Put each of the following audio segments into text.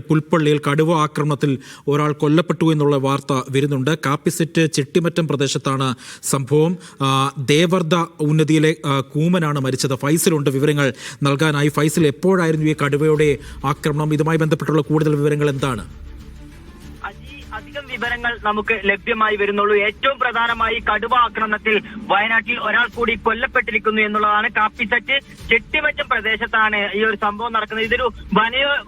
പുൽപ്പള്ളിയിൽ കടുവ ആക്രമണത്തിൽ ഒരാൾ കൊല്ലപ്പെട്ടു എന്നുള്ള വാർത്ത വരുന്നുണ്ട്. കാപ്പിസെറ്റ് ചെട്ടിമറ്റം പ്രദേശത്താണ് സംഭവം. ദേവർദ ഉന്നതിയിലെ കൂമനാണ് മരിച്ചത്. ഫൈസലുണ്ട് വിവരങ്ങൾ നൽകാനായി. ഫൈസൽ, എപ്പോഴായിരുന്നു ഈ കടുവയുടെ ആക്രമണം? ഇതുമായി ബന്ധപ്പെട്ടുള്ള കൂടുതൽ വിവരങ്ങൾ എന്താണ്? അധികം വിവരങ്ങൾ നമുക്ക് ലഭ്യമായി വരുന്നുള്ളൂ. ഏറ്റവും പ്രധാനമായി കടുവ ആക്രമണത്തിൽ വയനാട്ടിൽ ഒരാൾ കൂടി കൊല്ലപ്പെട്ടിരിക്കുന്നു എന്നുള്ളതാണ്. കാപ്പിസെറ്റ് ചെട്ടിമറ്റം പ്രദേശത്താണ് ഈ ഒരു സംഭവം നടക്കുന്നത്. ഇതൊരു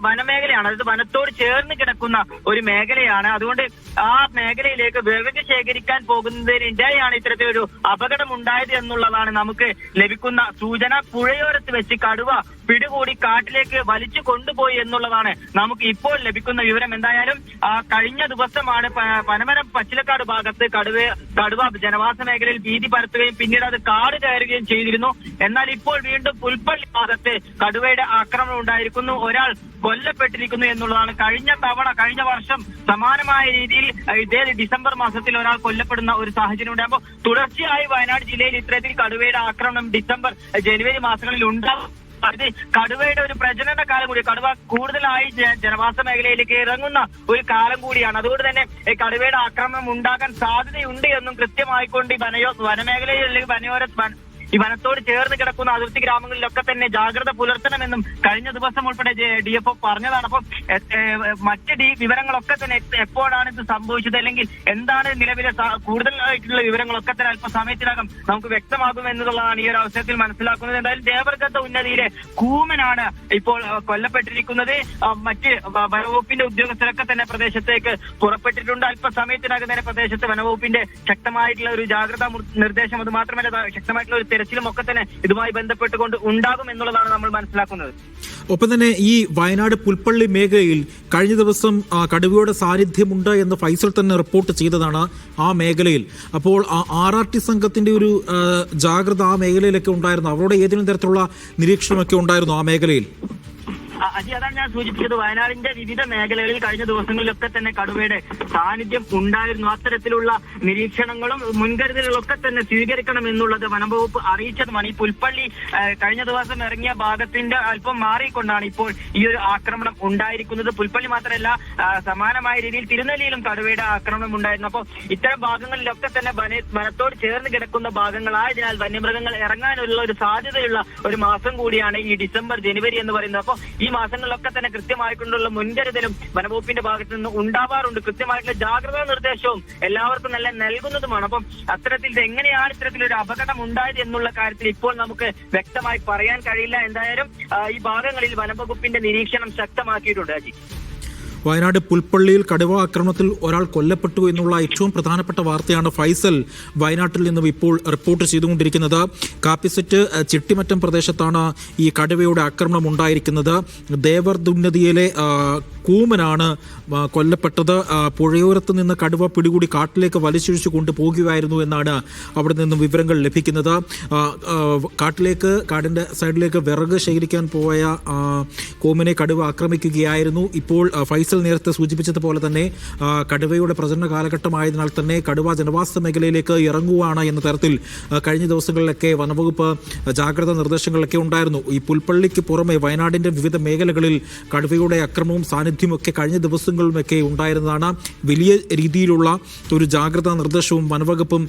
വനമേഖലയാണ്, അതായത് വനത്തോട് ചേർന്ന് കിടക്കുന്ന ഒരു മേഖലയാണ്. അതുകൊണ്ട് ആ മേഖലയിലേക്ക് വിറക് ശേഖരിക്കാൻ പോകുന്നതിനിടെയാണ് ഇത്തരത്തിലൊരു അപകടം ഉണ്ടായത് എന്നുള്ളതാണ് നമുക്ക് ലഭിക്കുന്ന സൂചന. പുഴയോരത്ത് വെച്ച് കടുവ പിടികൂടി കാട്ടിലേക്ക് വലിച്ചു കൊണ്ടുപോയി എന്നുള്ളതാണ് നമുക്ക് ഇപ്പോൾ ലഭിക്കുന്ന വിവരം. എന്തായാലും കഴിഞ്ഞ ദിവസമാണ് പനമരം പച്ചിലക്കാട് ഭാഗത്ത് കടുവ ജനവാസ മേഖലയിൽ ഭീതി പരത്തുകയും പിന്നീട് അത് കാട് കയറുകയും ചെയ്തിരുന്നു. എന്നാൽ ഇപ്പോൾ വീണ്ടും പുൽപ്പള്ളി ഭാഗത്ത് കടുവയുടെ ആക്രമണം ഉണ്ടായിരിക്കുന്നു. ഒരാൾ കൊല്ലപ്പെട്ടിരിക്കുന്നു എന്നുള്ളതാണ്. കഴിഞ്ഞ വർഷം സമാനമായ രീതിയിൽ ഇതേ ഡിസംബർ മാസത്തിൽ ഒരാൾ കൊല്ലപ്പെടുന്ന ഒരു സാഹചര്യം ഉണ്ട്. അപ്പോൾ തുടർച്ചയായി വയനാട് ജില്ലയിൽ ഇത്തരത്തിൽ കടുവയുടെ ആക്രമണം ഡിസംബർ ജനുവരി മാസങ്ങളിൽ ഉണ്ടാകും. അത് കടുവയുടെ ഒരു പ്രജനന കാലം കൂടി, കടുവ കൂടുതലായി ജനവാസ മേഖലയിലേക്ക് ഇറങ്ങുന്ന ഒരു കാലം കൂടിയാണ്. അതുകൊണ്ട് തന്നെ കടുവയുടെ ആക്രമണം ഉണ്ടാകാൻ സാധ്യതയുണ്ട് എന്നും കൃത്യമായിക്കൊണ്ട് വനമേഖലയിൽ അല്ലെങ്കിൽ ഈ വനത്തോട് ചേർന്ന് കിടക്കുന്ന അതിർത്തി ഗ്രാമങ്ങളിലൊക്കെ തന്നെ ജാഗ്രത പുലർത്തണമെന്നും കഴിഞ്ഞ ദിവസം ഉൾപ്പെടെ DFO പറഞ്ഞതാണ്. അപ്പം മറ്റ് വിവരങ്ങളൊക്കെ തന്നെ എപ്പോഴാണ് ഇത് സംഭവിച്ചത് അല്ലെങ്കിൽ എന്താണ് നിലവിലെ കൂടുതലായിട്ടുള്ള വിവരങ്ങളൊക്കെ തന്നെ അല്പസമയത്തിനകം നമുക്ക് വ്യക്തമാകും എന്നുള്ളതാണ് ഈ ഒരു അവസരത്തിൽ മനസ്സിലാക്കുന്നത്. എന്തായാലും ദേവർഗത്ത ഉന്നതിയിലെ കൂമനാണ് ഇപ്പോൾ കൊല്ലപ്പെട്ടിരിക്കുന്നത്. മറ്റ് വനവകുപ്പിന്റെ ഉദ്യോഗസ്ഥരൊക്കെ തന്നെ പ്രദേശത്തേക്ക് പുറപ്പെട്ടിട്ടുണ്ട്. അല്പസമയത്തിനകം തന്നെ പ്രദേശത്ത് വനവകുപ്പിന്റെ ശക്തമായിട്ടുള്ള ഒരു ജാഗ്രതാ നിർദ്ദേശം, അത് മാത്രമല്ല ശക്തമായിട്ടുള്ള ഒരു തെരച്ചിലും ഒക്കെ തന്നെ ഇതുമായി ബന്ധപ്പെട്ടുകൊണ്ട് ഉണ്ടാകും എന്നുള്ളതാണ് നമ്മൾ മനസ്സിലാക്കുന്നത്. ഒപ്പം തന്നെ ഈ വയനാട് പുൽപ്പള്ളി മേഖലയിൽ കഴിഞ്ഞ ദിവസം കടുവയുടെ സാന്നിധ്യമുണ്ട് എന്ന് ഫൈസൽ തന്നെ റിപ്പോർട്ട് ചെയ്തതാണ് ആ മേഖലയിൽ. അപ്പോൾ RRT സംഘത്തിന്റെ ഒരു ജാഗ്രത ആ മേഖലയിലൊക്കെ ഉണ്ടായിരുന്നു. അവരുടെ ഏതെങ്കിലും തരത്തിലുള്ള നിരീക്ഷണമൊക്കെ ഉണ്ടായിരുന്നു ആ മേഖലയിൽ? അതാണ് ഞാൻ സൂചിപ്പിച്ചത്. വയനാടിന്റെ വിവിധ മേഖലകളിൽ കഴിഞ്ഞ ദിവസങ്ങളിലൊക്കെ തന്നെ കടുവയുടെ സാന്നിധ്യം ഉണ്ടായിരുന്നു. അത്തരത്തിലുള്ള നിരീക്ഷണങ്ങളും മുൻകരുതലുകളൊക്കെ തന്നെ സ്വീകരിക്കണം എന്നുള്ളത് വനംവകുപ്പ് അറിയിച്ചതുമാണ്. ഈ പുൽപ്പള്ളി കഴിഞ്ഞ ദിവസം ഇറങ്ങിയ ഭാഗത്തിന്റെ അല്പം മാറിക്കൊണ്ടാണ് ഇപ്പോൾ ഈ ഒരു ആക്രമണം ഉണ്ടായിരിക്കുന്നത്. പുൽപ്പള്ളി മാത്രമല്ല, സമാനമായ രീതിയിൽ തിരുനെല്ലിയിലും കടുവയുടെ ആക്രമണം ഉണ്ടായിരുന്നു. അപ്പോൾ ഇത്തരം ഭാഗങ്ങളിലൊക്കെ തന്നെ വനത്തോട് ചേർന്ന് കിടക്കുന്ന ഭാഗങ്ങളായതിനാൽ വന്യമൃഗങ്ങൾ ഇറങ്ങാനുള്ള ഒരു സാധ്യതയുള്ള ഒരു മാസം കൂടിയാണ് ഈ ഡിസംബർ ജനുവരി എന്ന് പറയുന്നത്. അപ്പോൾ ഈ മാസങ്ങളിലൊക്കെ തന്നെ കൃത്യമായിട്ടുള്ള മുൻകരുതലും വനവകുപ്പിന്റെ ഭാഗത്ത് നിന്ന് ഉണ്ടാവാറുണ്ട്. കൃത്യമായിട്ടുള്ള ജാഗ്രതാ നിർദ്ദേശവും എല്ലാവർക്കും നല്ല നൽകുന്നതുമാണ്. അപ്പം അത്തരത്തിൽ എങ്ങനെയാണ് ഇത്തരത്തിലൊരു അപകടം ഉണ്ടായത് എന്നുള്ള കാര്യത്തിൽ ഇപ്പോൾ നമുക്ക് വ്യക്തമായി പറയാൻ കഴിയില്ല. എന്തായാലും ഈ ഭാഗങ്ങളിൽ വനവകുപ്പിന്റെ നിരീക്ഷണം ശക്തമാക്കിയിട്ടുണ്ട്. അജി, വയനാട് പുൽപ്പള്ളിയിൽ കടുവ ആക്രമണത്തിൽ ഒരാൾ കൊല്ലപ്പെട്ടു എന്നുള്ള ഏറ്റവും പ്രധാനപ്പെട്ട വാർത്തയാണ് ഫൈസൽ വയനാട്ടിൽ നിന്നും ഇപ്പോൾ റിപ്പോർട്ട് ചെയ്തുകൊണ്ടിരിക്കുന്നത്. കാപ്പിസെറ്റ് ചെട്ടിമറ്റം പ്രദേശത്താണ് ഈ കടുവയുടെ ആക്രമണം ഉണ്ടായിരിക്കുന്നത്. ദേവർദുന്നതിയിലെ കൂമനാണ് കൊല്ലപ്പെട്ടത്. പുഴയോരത്ത് നിന്ന് കടുവ പിടികൂടി കാട്ടിലേക്ക് വലിച്ചിഴിച്ചു കൊണ്ടുപോകുകയായിരുന്നു എന്നാണ് അവിടെ നിന്നും വിവരങ്ങൾ ലഭിക്കുന്നത്. കാടിൻ്റെ സൈഡിലേക്ക് വിറക് ശേഖരിക്കാൻ പോയ കൂമനെ കടുവ ആക്രമിക്കുകയായിരുന്നു. ഇപ്പോൾ ഫൈസൽ നേരത്തെ സൂചിപ്പിച്ചതുപോലെ തന്നെ കടുവയുടെ പ്രജനന കാലഘട്ടമായതിനാൽ തന്നെ കടുവ ജനവാസ മേഖലയിലേക്ക് ഇറങ്ങുവാണ് എന്ന തരത്തിൽ കഴിഞ്ഞ ദിവസങ്ങളിലൊക്കെ വനവകുപ്പ് ജാഗ്രതാ നിർദ്ദേശങ്ങളിലൊക്കെ ഉണ്ടായിരുന്നു. ഈ പുൽപ്പള്ളിക്ക് പുറമെ വയനാടിന്റെ വിവിധ മേഖലകളിൽ കടുവയുടെ അക്രമവും സാന്നിധ്യമൊക്കെ കഴിഞ്ഞ ദിവസങ്ങളിലുമൊക്കെ ഉണ്ടായിരുന്നതാണ്. വലിയ രീതിയിലുള്ള ഒരു ജാഗ്രതാ നിർദ്ദേശവും വനവകുപ്പും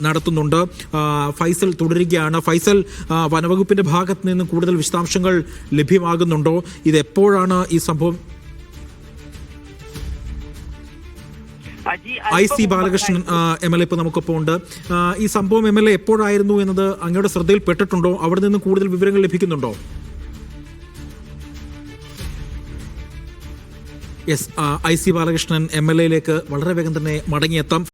നടത്തുന്നുണ്ട്. ഫൈസൽ തുടരുകയാണ്. ഫൈസൽ, വനവകുപ്പിന്റെ ഭാഗത്ത് നിന്ന് കൂടുതൽ വിശദാംശങ്ങൾ ലഭ്യമാകുന്നുണ്ടോ? ഇതെപ്പോഴാണ് ഈ സംഭവം? IC ബാലകൃഷ്ണൻ MLA ഇപ്പോൾ നമുക്കൊപ്പം ഉണ്ട്. ഈ സംഭവം MLA എപ്പോഴായിരുന്നു എന്നത് അങ്ങയുടെ ശ്രദ്ധയിൽപ്പെട്ടിട്ടുണ്ടോ? അവിടെ നിന്ന് കൂടുതൽ വിവരങ്ങൾ ലഭിക്കുന്നുണ്ടോ? IC ബാലകൃഷ്ണൻ MLAയിലേക്ക് വളരെ വേഗം തന്നെ മടങ്ങിയെത്താം.